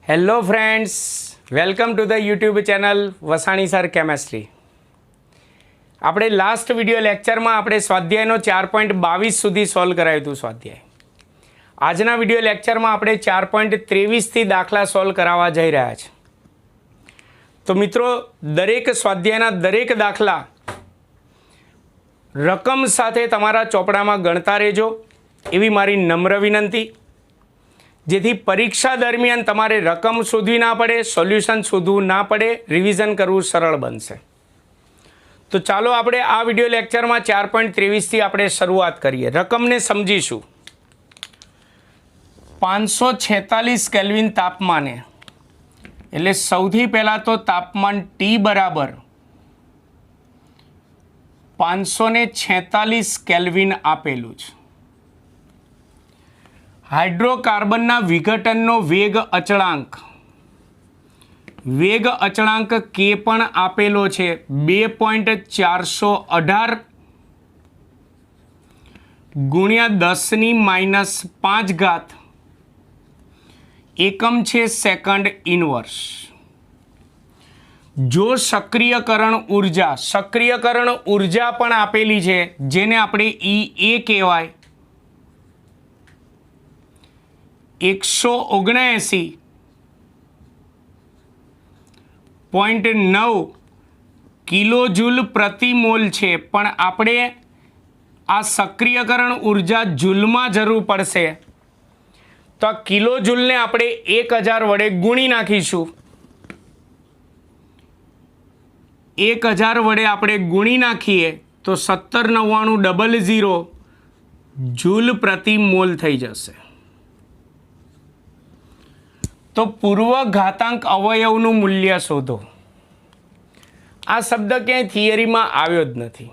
Hello friends, welcome to the YouTube channel Vasani sir chemistry. આપણે last video લેક્ચરમાં આપણે સ્વાધ્યાયનો 4.22 સુધી સોલ્વ કરાયું હતું સ્વાધ્યાય. આજના વિડીયો લેક્ચરમાં આપણે 4.23થી દાખલા સોલ્વ કરાવવા જઈ રહ્યા છે. તો મિત્રો, દરેક સ્વાધ્યાયના દરેક દાખલા રકમ સાથે તમારા ચોપડામાં ગણતા રહેજો એવી મારી નમ્ર વિનંતી, જેથી પરીક્ષા દરમિયાન તમારે રકમ શોધવી ના પડે, સોલ્યુશન શોધવું ના પડે, રિવિઝન કરવું સરળ બનશે. તો ચાલો આપણે આ વિડીયો લેક્ચરમાં 4.23થી આપણે શરૂઆત કરીએ. રકમને સમજીશું. 546 કેલ્વિન તાપમાને, એટલે સૌથી પહેલાં તો તાપમાન T બરાબર 546 કેલ્વિન આપેલું છે. હાઇડ્રોકાર્બનના વિઘટનનો વેગ અચળાંક K પણ આપેલો છે 2.418 ગુણ્યા 10⁻⁵ એકમ છે સેકન્ડ ઇનવર્સ. જો સક્રિયકરણ ઉર્જા પણ આપેલી છે, જેને આપણે EA કહેવાય, 179.9 કિલોજૂલ પ્રતિ મોલ છે, પણ આપણે આ સક્રિયકરણ ઉર્જા જૂલમાં જરૂર પડશે, તો આ કિલોજૂલને આપણે 1000 વડે ગુણી નાખીશું. 1000 વડે આપણે ગુણી નાખીએ તો 179900 જૂલ પ્રતિ મોલ થઈ જશે. તો પૂર્વ ઘાતાંક અવયવનું મૂલ્ય શોધો. આ શબ્દ ક્યાંય થિયરીમાં આવ્યો જ નથી.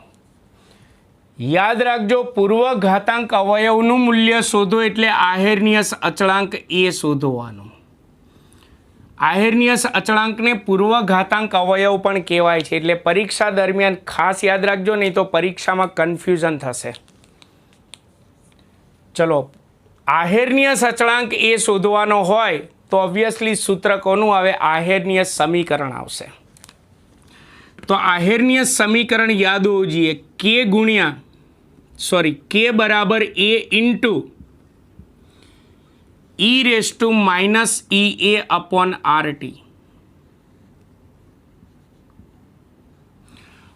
યાદ રાખજો, પૂર્વ ઘાતાંક અવયવનું મૂલ્ય શોધો એટલે આહેર્નિયસ અચળાંક એ શોધવાનો. આહેર્નિયસ અચળાંકને પૂર્વ ઘાતાંક અવયવ પણ કહેવાય છે. એટલે પરીક્ષા દરમિયાન ખાસ યાદ રાખજો, નહીં તો પરીક્ષામાં કન્ફ્યુઝન થશે. ચલો, આહેર્નિયસ અચળાંક એ શોધવાનો હોય તો ઓબ્વિયસલી સૂત્ર કોનું આવે? આહેર્નિયસ સમીકરણ આવશે. તો આહેર્નિયસ સમીકરણ યાદ હોવું જોઈએ. K બરાબર A into E⁻ upon RT.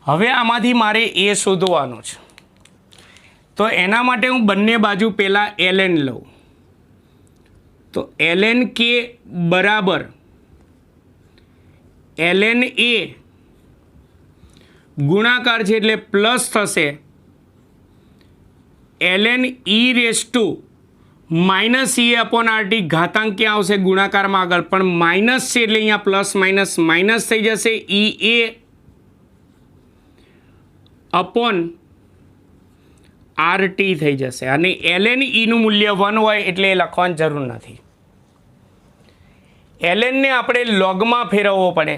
હવે આમાંથી મારે A શોધવાનો છે, તો એના માટે હું બંને બાજુ પહેલાં ln લઉં. તો ln K બરાબર ln A ગુણાકાર છે એટલે પ્લસ થશે ln E⁻ અપોન RT. ઘાતાંક ક્યાં આવશે? ગુણાકારમાં આગળ, પણ માઇનસ છે એટલે અહીંયા પ્લસ માઇનસ થઈ જશે. EA અપોન RT થઈ જશે. અને ln E નું મૂલ્ય 1 હોય એટલે એ લખવાની જરૂર નથી. ln ને આપણે લોગમાં ફેરવવો પડે.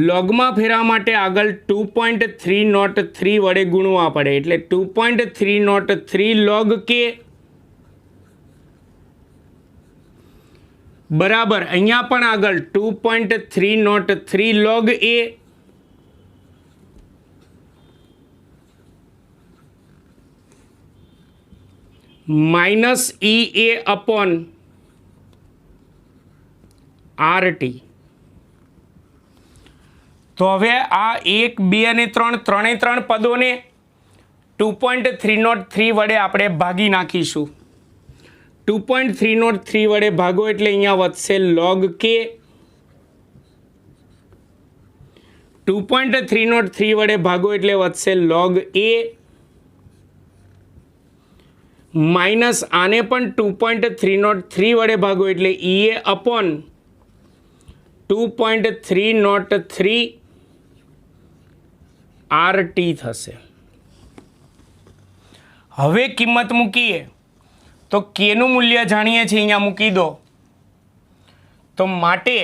લોગમાં ફેરવા માટે આગળ 2.303 વડે ગુણવા પડે. એટલે 2.303 log K બરાબર અહીંયા પણ આગળ 2.303 log A minus EA upon RT. તો હવે આ 1, 2 અને 3 ત્રણે પદોને 2.303 વડે આપણે ભાગી નાખીશું. 2.303 વડે ભાગો એટલે અહીંયા વધશે log K. 2.303 વડે ભાગો એટલે વધશે log A. માઇનસ આને પણ 2.303 વડે ભાગો એટલે EA અપોન 2.303 RT થશે. હવે કિંમત મૂકીએ તો K નું મૂલ્ય જાણીએ છીએ, અહીંયા મૂકી દો. તો માટે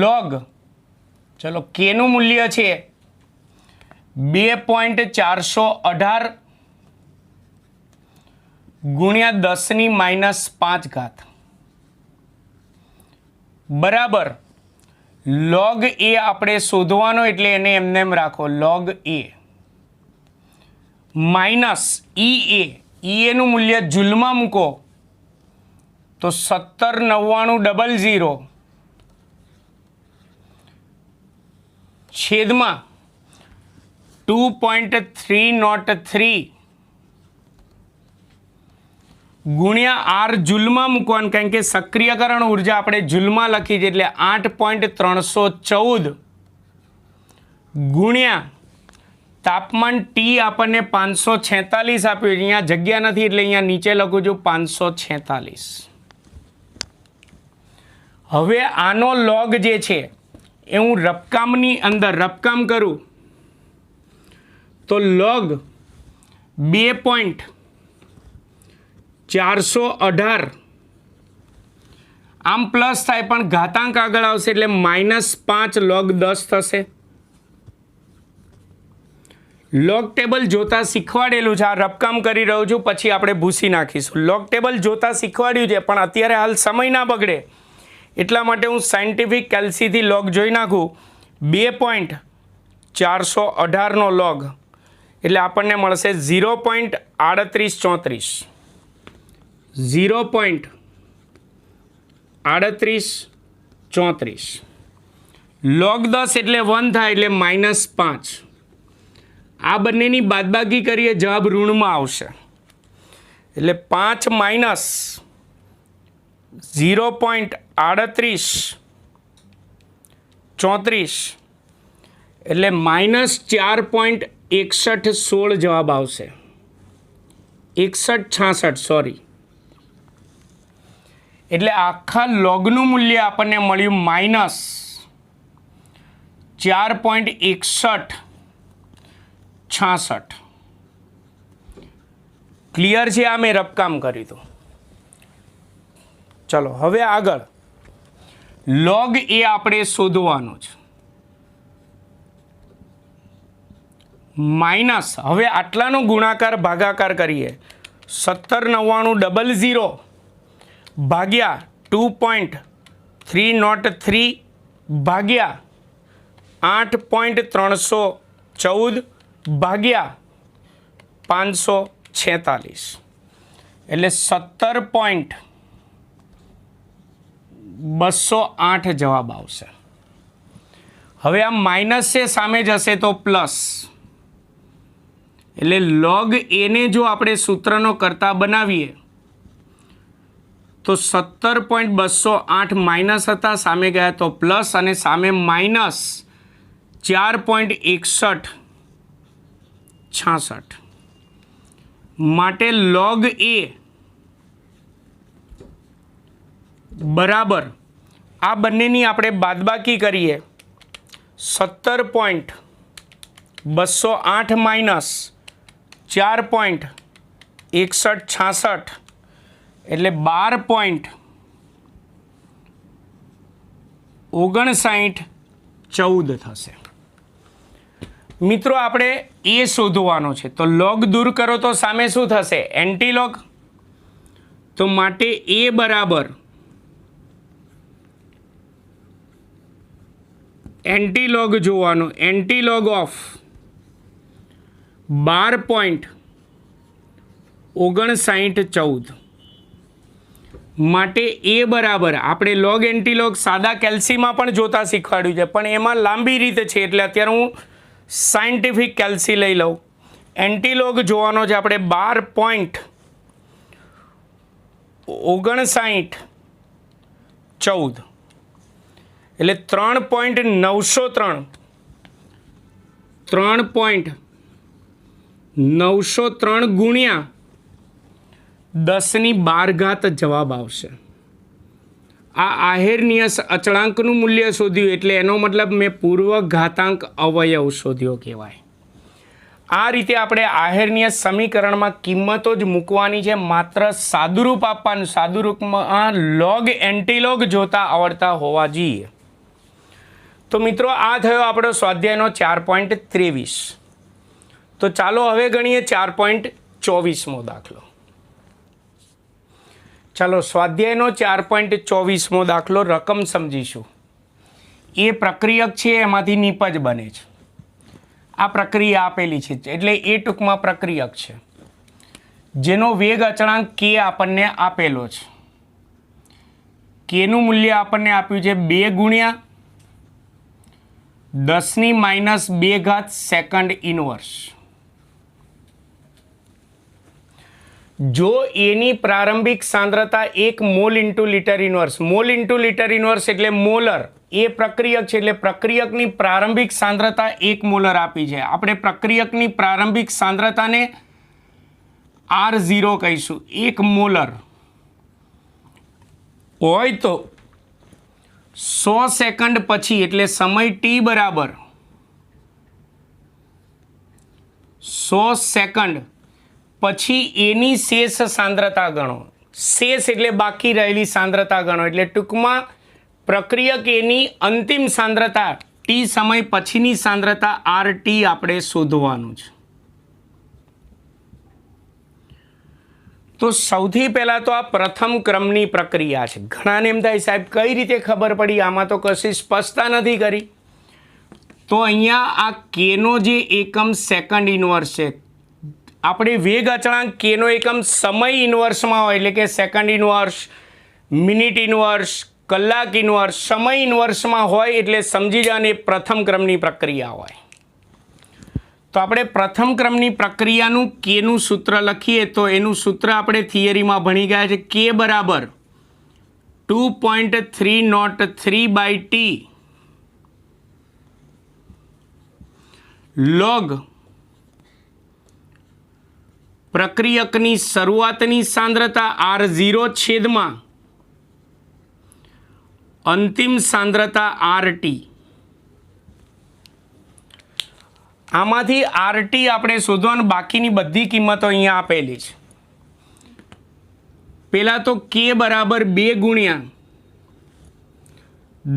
log, ચલો K નું મૂલ્ય છે 2.418 ગુણ્યા 10⁻5 બરાબર log a આપણે શોધવાનો એટલે એને એમને એમ રાખો log a માઇનસ ea નું મૂલ્ય જૂલમાં મૂકો તો 179900 છેદમાં 2.303 ગુણ્યા આર જૂલમાં મૂકવાનું, કારણ કે સક્રિયકરણ ઉર્જા આપણે જૂલમાં લખી છે એટલે 8.314 ગુણ્યા તાપમાન ટી આપણને 546 આપ્યું, અહીંયા જગ્યા નથી એટલે અહીંયા નીચે લખું છું 546. હવે આનો લોગ જે છે એ હું રફકામની અંદર રફકામ કરું તો લોગ 2.418 આમ પ્લસ થાય પણ ઘાતાંક આગળ આવશે એટલે -5 log 10 થશે. લોગ ટેબલ જોતા શીખવાડેલું છે, આ રફકામ કરી રહ્યો છું પછી આપણે ભૂસી નાખીશું. લોગ ટેબલ જોતા શીખવાડ્યું છે પણ અત્યારે હાલ સમય ના બગડે એટલા માટે હું સાયન્ટિફિક કેલ્સીથી લોગ જોઈ નાખું. 2.418 નો લોગ એટલે આપણને મળશે 0.3834. 0.3834 log 10 એટલે 1 થાય એટલે -5. આ બંનેની બાદબાકી કરીએ જવાબ ઋણમાં આવશે એટલે 5 માઇનસ 0.3834 એટલે -4.6116 જવાબ આવશે. 6166 સોરી. એટલે આખા લોગનું મૂલ્ય આપણને મળ્યું -4.6166. ક્લિયર છે? આ મેં રફકામ કર્યું હતું. ચલો હવે આગળ લોગ એ આપણે શોધવાનો છે. માઇનસ હવે આટલાનો ગુણાકાર ભાગાકાર કરીએ 179900 ભાગ્યા 2.303 ભાગ્યા 8.314 ભાગ્યા 546 એટલે 17.208 જવાબ આવશે. હવે આ માઇનસ છે સામે જશે તો પ્લસ એટલે log a ને જો આપણે સૂત્રનો કરતા બનાવીએ તો 17.208 માઇનસ હતા, સામે ગયા તો પ્લસ અને સામે માઇનસ 4.6166 માટે log a બરાબર આ બંનેની આપણે બાદબાકી કરીએ 17.208 માઇનસ 4.6166 એટલે 12.5914 થશે. મિત્રો આપણે એ શોધવાનો છે તો લોગ દૂર કરો તો સામે શું થશે? એન્ટીલોગ. તો માટે એ બરાબર એન્ટીલોગ જોવાનો, એન્ટીલોગ ઓફ 12.5914 માટે એ બરાબર આપણે લોગ એન્ટીલોગ સાદા કેલ્સીમાં પણ જોતા શીખવાડ્યું છે પણ એમાં લાંબી રીતે છે એટલે અત્યારે હું સાયન્ટિફિક કેલ્સી લઈ લઉં. એન્ટીલોગ જોવાનો છે આપણે 12.5914 એટલે 3.903 ગુણ્યા 10⁻12 જવાબ આવશે. આ આહેર્નિયસ અચળાંકનું મૂલ્ય શોધ્યું એટલે એનો મતલબ મેં પૂર્વ ઘાતાંક અવયવ શોધ્યો કહેવાય. આ રીતે આપણે આહેર્નિયસ સમીકરણમાં કિંમતો જ મૂકવાની છે, માત્ર સાદુરૂપ આપવાનું. સાદુરૂપમાં લોગ એન્ટીલોગ જોતા આવડતા હોવા જોઈએ. તો મિત્રો આ થયો આપણો સ્વાધ્યાયનો 4.23. તો ચાલો હવે ગણીએ 4.24મો દાખલો. ચાલો સ્વાધ્યાયનો 4.24મો દાખલો રકમ સમજીશું. એ પ્રક્રિયક છે એમાંથી નીપજ બને છે. આ પ્રક્રિયા આપેલી છે એટલે એ ટૂંકમાં પ્રક્રિયક છે જેનો વેગ અચળાંક કે આપણને આપેલો છે. કેનું મૂલ્ય આપણને આપ્યું છે 2 ગુણ્યા 10⁻² સેકન્ડ ઇનવર્સ. જો એની પ્રારંભિક સાંદ્રતા 1 mall into litre inverse, mall into litre inverse એટલે મોલર, એ પ્રક્રિયક છે એટલે પ્રક્રિયકની પ્રારંભિક સાંદ્રતા 1 મોલર આપી છે. આપણે પ્રક્રિયકની પ્રારંભિક સાંદ્રતાને R0 કહીશું, 1 મોલર હોય તો 100 સેકન્ડ પછી એટલે સમય t બરાબર 100 સેકન્ડ પછી એની શેષ સાંદ્રતા ગણો. શેષ એટલે બાકી રહેલી સાંદ્રતા ગણો. એટલે ટૂંકમાં પ્રક્રિયક એની અંતિમ સાંદ્રતા t સમય પછીની સાંદ્રતા RT આપણે શોધવાનું છે. તો સૌથી પહેલાં તો આ પ્રથમ ક્રમની પ્રક્રિયા છે. ઘણાને એમ થાય સાહેબ કઈ રીતે ખબર પડી, આમાં તો કશી સ્પષ્ટતા નથી કરી. તો અહીંયા આ કેનો જે એકમ સેકન્ડ ઇનવર્સ છે, આપણે વેગ અચળાંક કેનો એકમ સમય ઇનવર્સમાં હોય એટલે કે સેકન્ડ ઇનવર્સ, મિનિટ ઇનવર્સ, કલાક ઇનવર્સ, સમય ઇનવર્સમાં હોય એટલે સમજી જવાની પ્રથમ ક્રમની પ્રક્રિયા હોય. તો આપણે પ્રથમ ક્રમની પ્રક્રિયાનું કેનું સૂત્ર લખીએ તો એનું સૂત્ર આપણે થિયરીમાં ભણી ગયા છે. કે બરાબર 2.303/t લોગ પ્રક્રિયકની શરૂઆતની સાંદ્રતા R0 છેદમાં અંતિમ સાંદ્રતા RT. આમાંથી RT આપણે શોધવાનું, બાકીની બધી કિંમતો અહીંયા આપેલી છે. પહેલાં તો K બરાબર 2 ગુણ્યા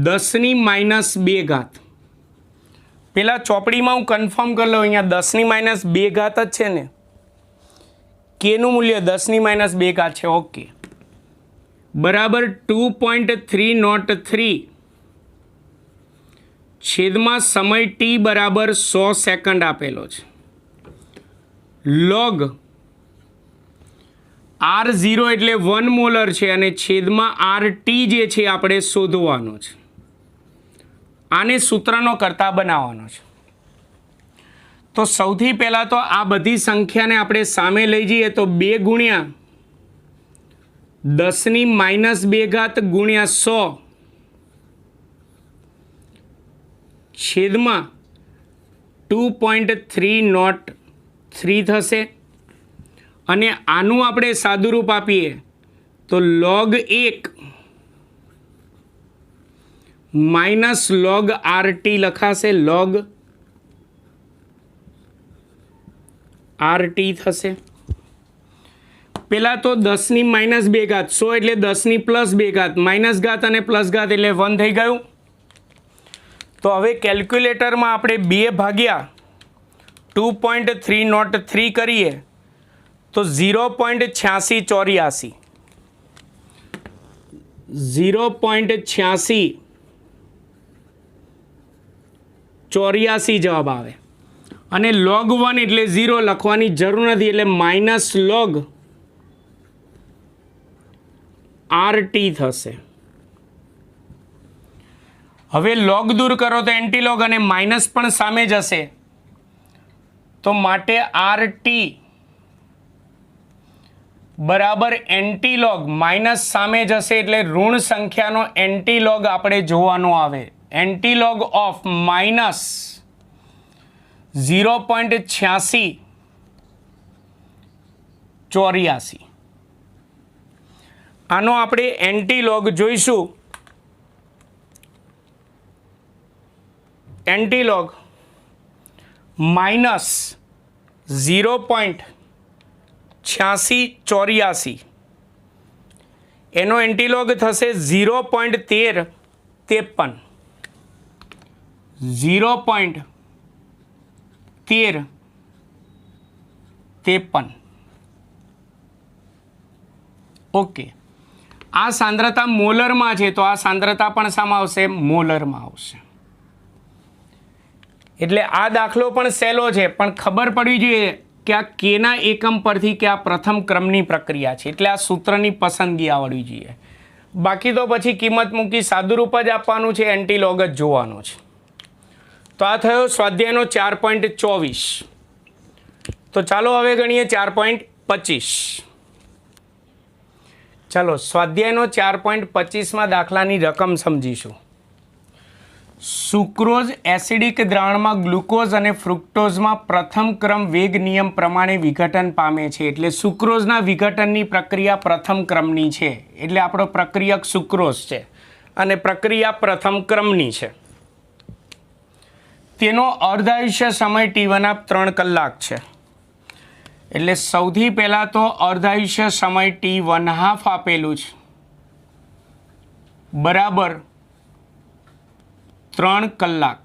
10⁻². પહેલાં ચોપડીમાં હું કન્ફર્મ કરી લઉં, અહીંયા 10⁻² જ છે ને, કેનું મૂલ્ય 10⁻² છે. ઓકે, બરાબર 2.303 છેદમાં સમય t બરાબર 100 સેકન્ડ આપેલો છે. લોગ R0 એટલે 1 મોલર છે અને છેદમાં RT જે છે આપણે શોધવાનો છે. આને સૂત્રનો કરતા બનાવવાનો છે. તો સૌથી પહેલાં તો આ બધી સંખ્યાને આપણે સામે લઈ જઈએ તો 2 ગુણ્યા 10⁻² ગુણ્યા 100 છેદમાં 2.303 થશે. અને આનું આપણે સાદુરૂપ આપીએ તો log 1 માઇનસ log RT લખાશે, log RT થશે. પહેલાં તો 10⁻² 100 એટલે 10+2 માઇનસ ઘાત અને પ્લસ ઘાત એટલે 1 થઈ ગયું. તો હવે કેલ્ક્યુલેટરમાં આપણે 2/2.303 કરીએ તો 0.8684 0.8684 જવાબ આવે. અને log 1 એટલે 0 લખવાની જરૂર નથી એટલે માઇનસ log RT થશે. હવે log દૂર કરો તો એન્ટીલોગ અને માઇનસ પણ સામે જશે, તો માટે RT બરાબર એન્ટીલોગ, માઇનસ સામે જશે એટલે ઋણ સંખ્યાનો એન્ટીલોગ આપણે જોવાનો આવે. Antilog of minus 0.8684. આનો આપણે એન્ટીલોગ જોઈશું. એન્ટીલોગ માઇનસ 0.8684 એનો એન્ટીલોગ થશે 0.1353. 0.1353. ઓકે, આ સાંદ્રતા મોલરમાં છે તો આ સાંદ્રતા પણ શામાં આવશે? મોલરમાં આવશે. એટલે આ દાખલો પણ સહેલો છે, પણ ખબર પડવી જોઈએ કે આ કેના એકમ પરથી કે આ પ્રથમ ક્રમની પ્રક્રિયા છે, એટલે આ સૂત્રની પસંદગી આવડવી જોઈએ. બાકી તો પછી કિંમત મૂકી સાદુરૂપ જ આપવાનું છે, એન્ટીલોગ જ જોવાનો છે. તો આ થયો સ્વાધ્યાયનો 4.24. તો ચાલો હવે ગણીએ 4.25. ચાલો સ્વાધ્યાયનો 4.25માં દાખલાની રકમ સમજીશું. સુક્રોઝ એસિડિક દ્રાવણમાં ગ્લુકોઝ અને ફ્રુક્ટોઝમાં પ્રથમ ક્રમ વેગ નિયમ પ્રમાણે વિઘટન પામે છે. એટલે સુક્રોઝના વિઘટનની પ્રક્રિયા પ્રથમ ક્રમની છે, એટલે આપણો પ્રક્રિયક સુક્રોઝ છે અને પ્રક્રિયા પ્રથમ ક્રમની છે. તેનો અર્ધાયુષ્ય સમય T1 3 કલાક છે. એટલે સૌથી પહેલાં તો અર્ધાયુષ્ય સમય T1 આપેલું છે, બરાબર 3 કલાક.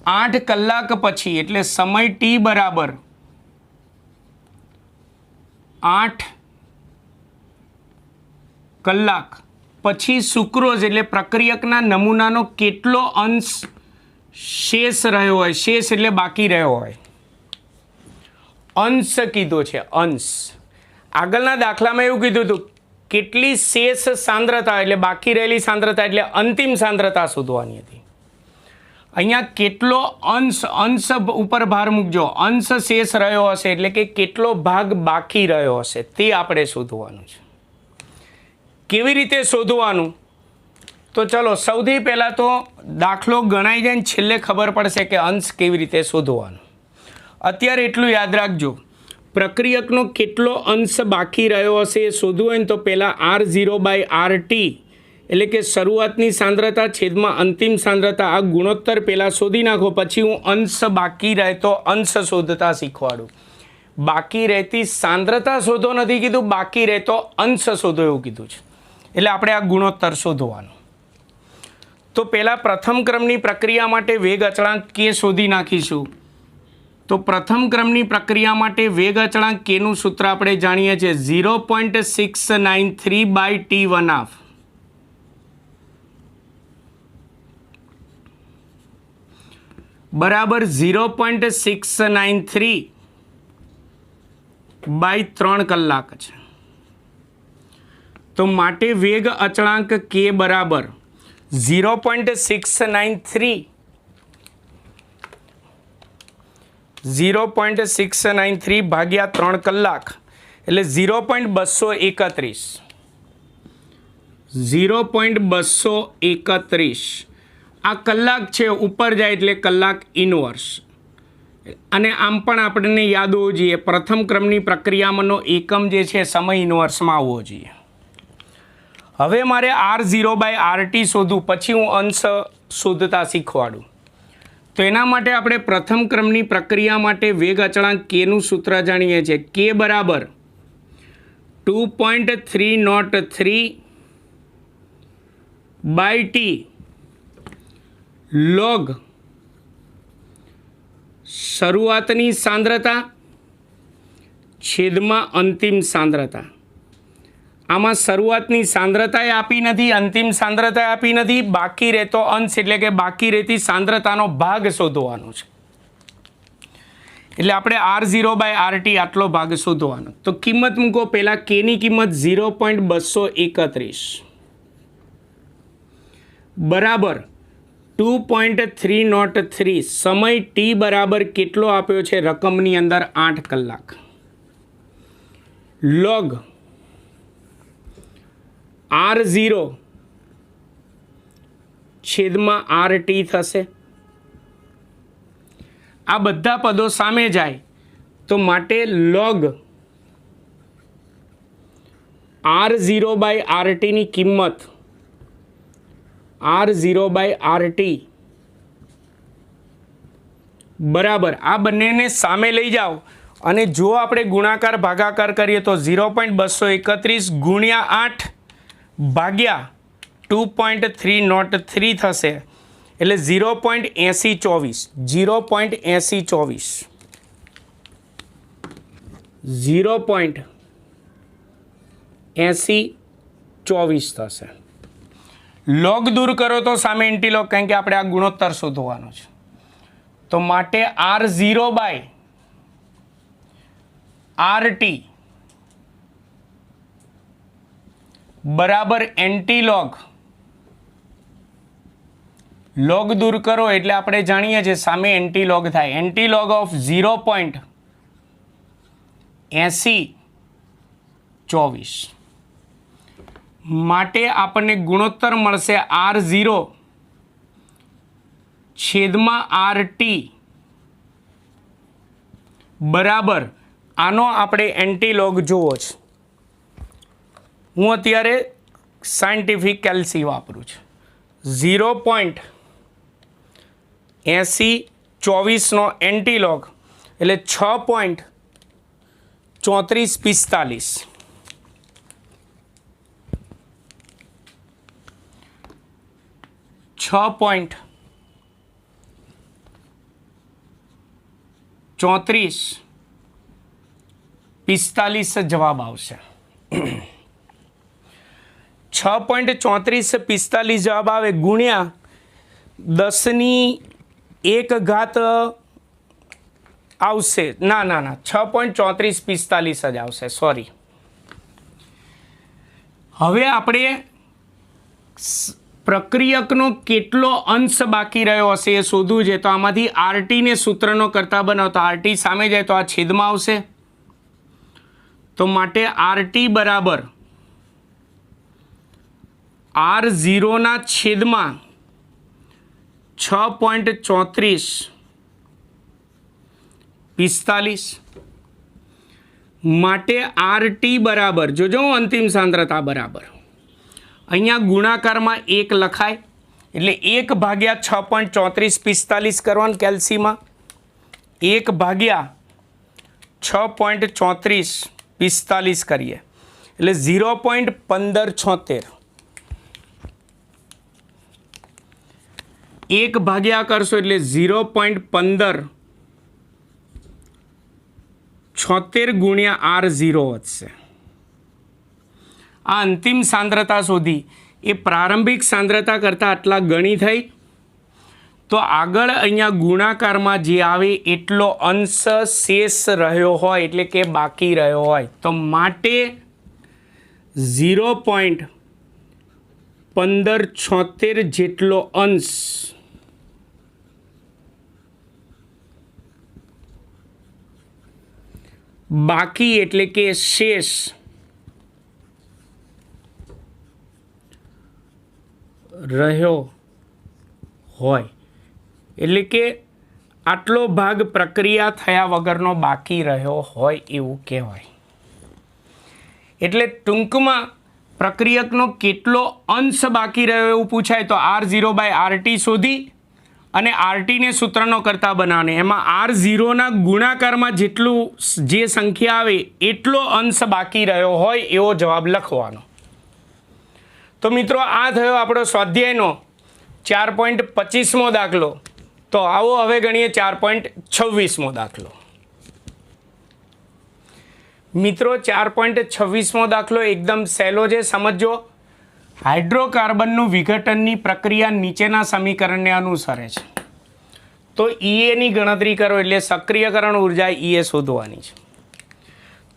8 કલાક પછી એટલે સમય T બરાબર 8 કલાક પછી સુક્રોઝ એટલે પ્રક્રિયકના નમૂનાનો કેટલો અંશ શેષ રહ્યો હોય, શેષ એટલે બાકી રહ્યો હોય, અંશ કીધો છે, અંશ. આગળના દાખલામાં એવું કીધું હતું કેટલી શેષ સાંદ્રતા એટલે બાકી રહેલી સાંદ્રતા એટલે અંતિમ સાંદ્રતા શોધવાની હતી. અહીંયા કેટલો અંશ, અંશ ઉપર ભાર મૂકજો, અંશ શેષ રહ્યો હશે એટલે કે કેટલો ભાગ બાકી રહ્યો હશે તે આપણે શોધવાનું છે. કેવી રીતે શોધવાનું? તો ચલો સૌથી પહેલાં તો દાખલો ગણાઈ જાય ને છેલ્લે ખબર પડશે કે અંશ કેવી રીતે શોધવાનો. અત્યારે એટલું યાદ રાખજો, પ્રક્રિયકનો કેટલો અંશ બાકી રહ્યો હશે એ શોધવું હોય ને તો પહેલાં R0/RT એટલે કે શરૂઆતની સાંદ્રતા છેદમાં અંતિમ સાંદ્રતા આ ગુણોત્તર પહેલાં શોધી નાખો, પછી હું અંશ બાકી રહેતો અંશ શોધતા શીખવાડું. બાકી રહેતી સાંદ્રતા શોધો નથી કીધું, બાકી રહેતો અંશ શોધો એવું કીધું છે. એટલે આપણે આ ગુણોત્તર શોધવાનો. તો પહેલાં પ્રથમ ક્રમની પ્રક્રિયા માટે વેગ અચળાંક કે શોધી નાખીશું. તો પ્રથમ ક્રમની પ્રક્રિયા માટે વેગ અચળાંક કેનું સૂત્ર આપણે જાણીએ છીએ 0.693/T1 બરાબર 0.693/3 કલાક છે. તો માટે વેગ અચળાંક કે બરાબર 0.693 ભાગ્યા 3 કલાક એટલે 0.231. 0.231 આ કલાક છે, ઉપર જાય એટલે કલાક ઇનવર્સ. અને આમ પણ આપણને યાદ હોવું જોઈએ પ્રથમ ક્રમની પ્રક્રિયામાંનો એકમ જે છે સમય ઇનવર્સમાં આવવો જોઈએ. હવે મારે R0/RT શોધવું, પછી હું અંશ શોધતા શીખવાડું. તો એના માટે આપણે પ્રથમ ક્રમની પ્રક્રિયા માટે વેગ અચળાંક કેનું સૂત્ર જાણીએ છીએ. કે બરાબર 2.303/T લોગ શરૂઆતની સાંદ્રતા છેદમાં અંતિમ સાંદ્રતા. આમાં શરૂઆતની સાંદ્રતાએ આપી નથી, અંતિમ સાંદ્રતાએ આપી નથી, બાકી રહેતો અંશ એટલે કે બાકી રહેતી સાંદ્રતાનો ભાગ શોધવાનો છે. એટલે આપણે R0/RT આટલો ભાગ શોધવાનો. તો કિંમત મૂકો. પહેલાં કેની કિંમત 0.231 બરાબર 2.303. સમય T બરાબર કેટલો આપ્યો છે રકમની અંદર? 8 કલાક. લોગ R0 છેદમાં RT થશે. આ બધા પદો સામે જાય તો માટે લોગ R0/RT ની કિંમત R0/RT બરાબર આ બંનેને સામે લઈ જાઓ અને જો આપણે ગુણાકાર ભાગાકાર કરીએ તો 0.231 ગુણ્યા 8 ભાગ્યા 2.303 થશે એટલે 0.8024 0.8024 થશે. લોગ દૂર કરો તો સામે એન્ટીલોગ, કારણ કે આપણે આ ગુણોત્તર શોધવાનો છે. તો માટે R0 બાય RT બરાબર એન્ટીલોગ. લોગ દૂર કરો એટલે આપણે જાણીએ છીએ સામે એન્ટીલોગ થાય. એન્ટીલોગ ઓફ 0.8024 માટે આપણને ગુણોત્તર મળશે R0 છેદમાં RT બરાબર, આનો આપણે એન્ટીલોગ જોવો છે. હું અત્યારે સાયન્ટિફિક કેલ્સી વાપરું છું. 0.8024નો એન્ટીલોગ એટલે 6.3445. 6.3445 જવાબ આવશે. 6.3445 જવાબ આવે ગુણ્યા 10⁻1 આવશે. ના 6.3445 જ આવશે, સોરી. હવે આપણે પ્રક્રિયકનો કેટલો અંશ બાકી રહ્યો હશે એ શોધવું છે. તો આમાંથી આરટીને સૂત્રનો કરતા બનાવતો આરટી સામે જાય તો આ છેદમાં આવશે. તો માટે આરટી બરાબર R0 છેદમાં 6.3445 માટે RT બરાબર, જોજો અંતિમ સાંદ્રતા બરાબર, અહીંયા ગુણાકારમાં 1 લખાય એટલે 1 ભાગ્યા 6.3445 કરવાનું કેલ્સીમાં, 1 ભાગ્યા 6.3445 કરીએ એટલે 0.1576. 1 ભાગ્યા કરશો એટલે 0.1576 ગુણ્યા R0 વધશે. આ અંતિમ સાંદ્રતા શોધી એ પ્રારંભિક સાંદ્રતા કરતાં આટલા ગણી થઈ. તો આગળ અહીંયા ગુણાકારમાં જે આવે એટલો અંશ શેષ રહ્યો હોય એટલે કે બાકી રહ્યો હોય, તો માટે 0.1576 જેટલો અંશ બાકી એટલે કે શેષ રહ્યો હોય, એટલે કે આટલો ભાગ પ્રક્રિયા થયા વગરનો બાકી રહ્યો હોય એવું કહેવાય. એટલે ટૂંકમાં પ્રક્રિયકનો કેટલો અંશ બાકી રહ્યો એવું પૂછાય તો R0 બાય RT શોધી અને RTને સૂત્રનો કરતા બનાવને, એમાં R0ના ગુણાકારમાં જેટલું જે સંખ્યા આવે એટલો અંશ બાકી રહ્યો હોય એવો જવાબ લખવાનો. તો મિત્રો આ થયો આપણો સ્વાધ્યાયનો 4.25મો દાખલો. તો આવો હવે ગણીએ 4.26મો દાખલો. મિત્રો 4.26મો દાખલો એકદમ સહેલો છે, સમજો. હાઇડ્રોકાર્બનનું વિઘટનની પ્રક્રિયા નીચેના સમીકરણને અનુસરે છે. તો EAની ગણતરી કરો એટલે સક્રિયકરણ ઉર્જા EA શોધવાની છે.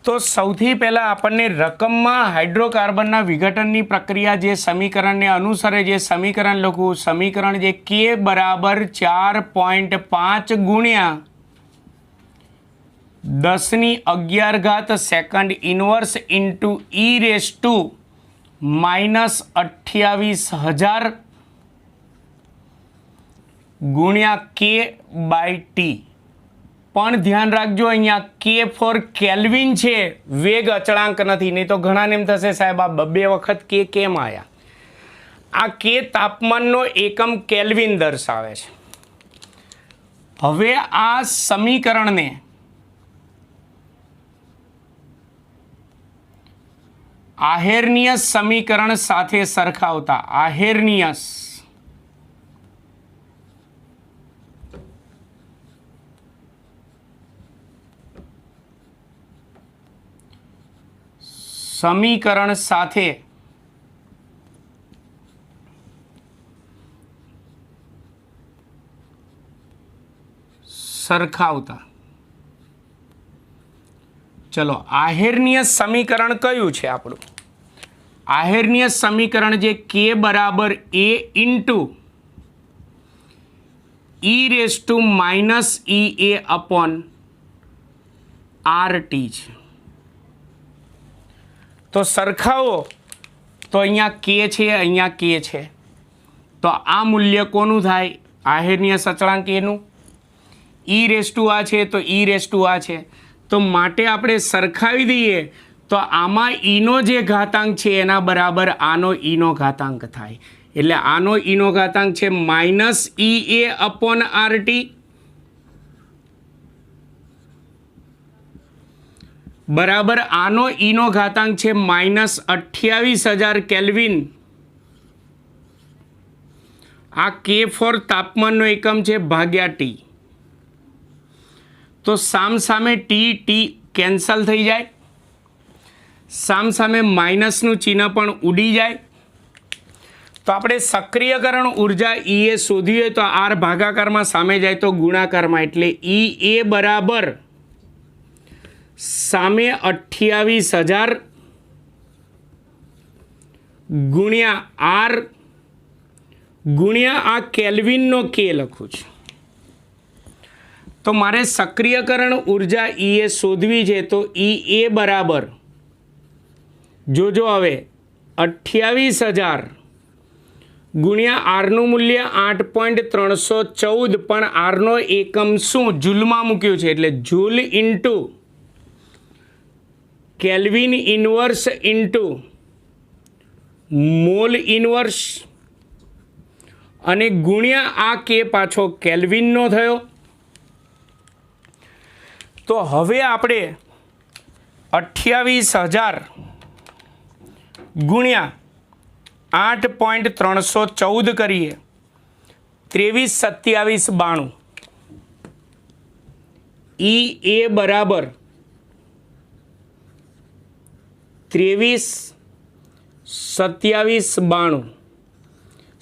તો સૌથી પહેલાં આપણને રકમમાં હાઇડ્રોકાર્બનના વિઘટનની પ્રક્રિયા જે સમીકરણને અનુસરે જે સમીકરણ લખવું, સમીકરણ જે K બરાબર 4.5 ગુણ્યા 10⁻11 સેકન્ડ ઇનવર્સ ઇન્ટુ E−28,000 ગુણ્યા K/T. પણ ધ્યાન રાખજો અહીંયા K ફોર કેલ્વિન છે, વેગ અચળાંક નથી. નહીં તો ઘણાને એમ થશે સાહેબ આ 2 વખત K કેમ આવ્યા? આ K તાપમાનનો એકમ કેલ્વિન દર્શાવે છે. હવે આ સમીકરણને આહેર્નિયસ સમીકરણ સાથે સરખાવતા, આહેર્નિયસ સમીકરણ સાથે સરખાવતા. ચલો, આહેરનીય સમીકરણ કયું છે આપણું? આહેરનીય સમીકરણ જે k બરાબર a into e⁻ upon RT છે. તો સરખાવો તો અહીંયા k છે, અહીંયા k છે, તો આ મૂલ્ય કોનું થાય? આહેરનીય સચળાંક એનું. આ છે તો આ છે, તો માટે આપણે સરખાવી દઈએ તો આમાં ઈનો જે ઘાતાંક છે એના બરાબર આનો ઈનો ઘાતાંક થાય. એટલે આનો ઈનો ઘાતાંક છે -EA અપોન RT બરાબર આનો ઈનો ઘાતાંક છે -28,000 કેલ્વિન. આ K ફોર તાપમાનનો એકમ છે ભાગ્યા T. તો સામે ટી કેન્સલ થઈ જાય, સામે માઇનસનું ચિહ્ન પણ ઉડી જાય. તો આપણે સક્રિયકરણ ઉર્જા EA શોધવી હોય તો R ભાગાકારમાં સામે જાય તો ગુણાકારમાં, એટલે EA બરાબર સામે 28,000 ગુણ્યા R ગુણ્યા આ કેલ્વિનનો K લખું છું. તો મારે સક્રિયકરણ ઉર્જા EA શોધવી છે તો EA બરાબર જોજો હવે 28,000 ગુણ્યા આરનું મૂલ્ય 8.314, પણ આરનો એકમ શું જૂલમાં મૂક્યું છે એટલે joule into kelvin inverse into mall inverse અને ગુણ્યા આ કે પાછો કેલ્વિનનો થયો. તો હવે આપણે 28,000 ગુણ્યા 8.314 કરીએ 23,27,92. EA બરાબર 23,27,92.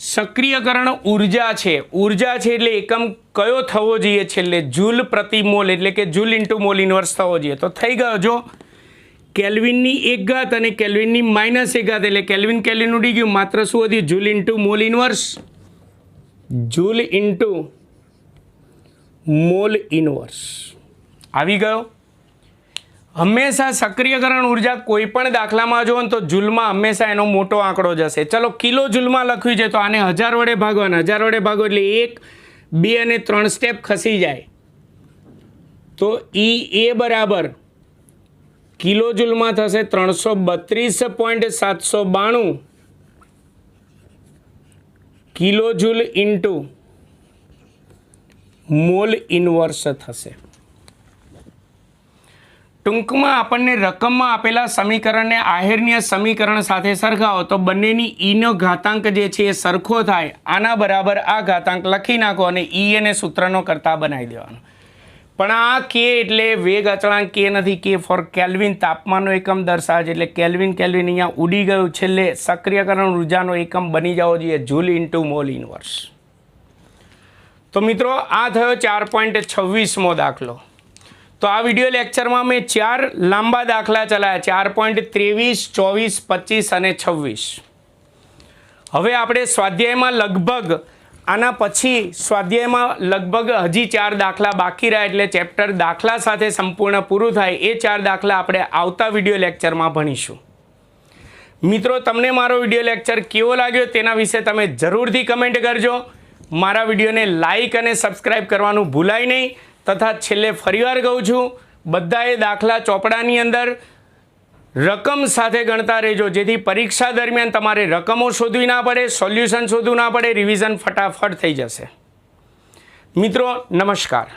સક્રિયકરણ ઉર્જા છે એટલે એકમ કયો થવો જોઈએ છેલ્લે? જૂલ પ્રતિ મોલ, એટલે કે જૂલ ઇન્ટુ મોલ ઇન્વર્સ થવો જોઈએ. તો થઈ ગયો જો કેલ્વિનની 1 ઘાત અને કેલ્વિનની -1 ઘાત, એટલે કેલ્વિન ઉડી ગયું, માત્ર શું વધ્યું? Joule into mall inverse, joule into mall inverse આવી ગયો. હંમેશા સક્રિયકરણ ઉર્જા કોઈ પણ દાખલામાં જો ને તો જૂલમાં હંમેશા એનો મોટો આંકડો જશે. ચલો, કિલો જૂલમાં લખ્યું છે તો આને 1000 વડે ભાગવાના. 1000 વડે ભાગો એટલે 1, 2 અને 3 સ્ટેપ ખસી જાય. તો EA બરાબર કિલો જૂલમાં થશે 332.792 kilo joule into mall inverse થશે. ટૂંકમાં આપણને રકમમાં આપેલા સમીકરણને આહેરનીય સમીકરણ સાથે સરખાવો તો બંનેની ઈનો ઘાતાંક જે છે એ સરખો થાય. આના બરાબર આ ઘાતાંક લખી નાખો અને એને સૂત્રનો કરતા બનાવી દેવાનો. પણ આ K એટલે વેગ અચળાંક K નથી, K ફોર કેલ્વિન તાપમાનનો એકમ દર્શાવે છે, એટલે કેલ્વિન અહીંયા ઉડી ગયું. છેલ્લે સક્રિયકરણ ઉર્જાનો એકમ બની જવો જોઈએ જૂલ ઇન્ટુ મોલ ઇન્વર્સ. તો મિત્રો, આ થયો 4.26મો દાખલો. તો આ વિડીયો લેક્ચરમાં મેં 4 લાંબા દાખલા ચલાવ્યા, 4.23, 24, 25 અને 26. હવે આપણે સ્વાધ્યાયમાં લગભગ આના પછી સ્વાધ્યાયમાં લગભગ હજી 4 દાખલા બાકી રહ્યા, એટલે ચેપ્ટર દાખલા સાથે સંપૂર્ણ પૂરું થાય. એ 4 દાખલા આપણે આવતા વિડીયો લેક્ચરમાં ભણીશું. મિત્રો, તમને મારો વિડીયો લેક્ચર કેવો લાગ્યો તેના વિશે તમે જરૂરથી કમેન્ટ કરજો. મારા વિડીયોને લાઈક અને સબસ્ક્રાઈબ કરવાનું ભૂલાય નહીં. તથા છેલ્લે ફરીવાર કહું છું, બધાએ દાખલા ચોપડાની અંદર રકમ સાથે ગણતા રહેજો, જેથી પરીક્ષા દરમિયાન તમારે રકમો શોધવી ના પડે, સોલ્યુશન શોધવું ના પડે, રિવિઝન ફટાફટ થઈ જશે. મિત્રો, નમસ્કાર.